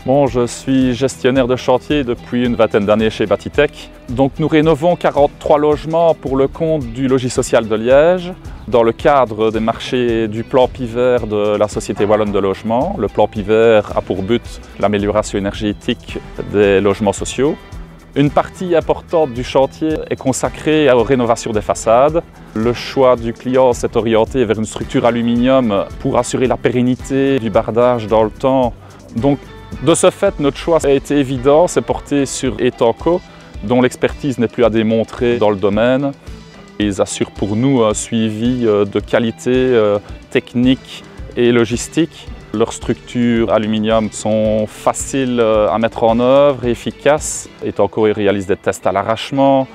Bon, je suis gestionnaire de chantier depuis une vingtaine d'années chez Batitech. Donc nous rénovons 43 logements pour le compte du Logis social de Liège, dans le cadre des marchés du plan Pivert de la Société Wallonne de Logement. Le plan Pivert a pour but l'amélioration énergétique des logements sociaux. Une partie importante du chantier est consacrée aux rénovations des façades. Le choix du client s'est orienté vers une structure aluminium pour assurer la pérennité du bardage dans le temps. Donc, de ce fait, notre choix a été évident, c'est porté sur Etanco, dont l'expertise n'est plus à démontrer dans le domaine. Ils assurent pour nous un suivi de qualité technique et logistique. Leurs structures aluminium sont faciles à mettre en œuvre et efficaces. Etanco réalise des tests à l'arrachement,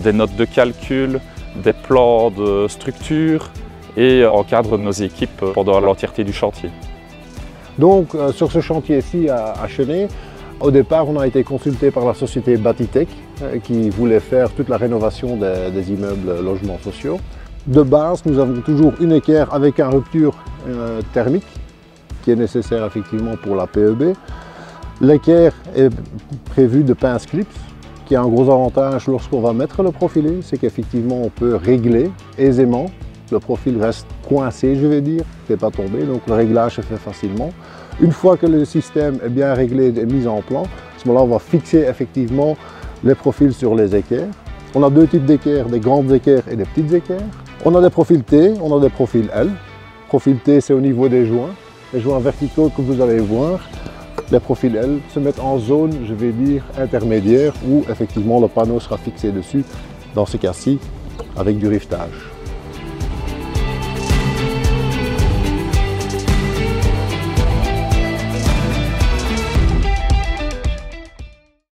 des notes de calcul, des plans de structure et encadre nos équipes pendant l'entièreté du chantier. Donc sur ce chantier-ci à Chenay, au départ on a été consulté par la société Batitech qui voulait faire toute la rénovation des immeubles logements sociaux. De base, nous avons toujours une équerre avec une rupture thermique qui est nécessaire effectivement pour la PEB. L'équerre est prévue de pince clips, qui a un gros avantage lorsqu'on va mettre le profilé, c'est qu'effectivement on peut régler aisément. Le profil reste coincé, je vais dire, il ne fait pas tomber, donc le réglage se fait facilement. Une fois que le système est bien réglé et mis en plan, à ce moment-là, on va fixer effectivement les profils sur les équerres. On a deux types d'équerres, des grandes équerres et des petites équerres. On a des profils T, on a des profils L. Profil T, c'est au niveau des joints. Les joints verticaux que vous allez voir, les profils L se mettent en zone, je vais dire, intermédiaire, où effectivement le panneau sera fixé dessus, dans ce cas-ci, avec du rivetage.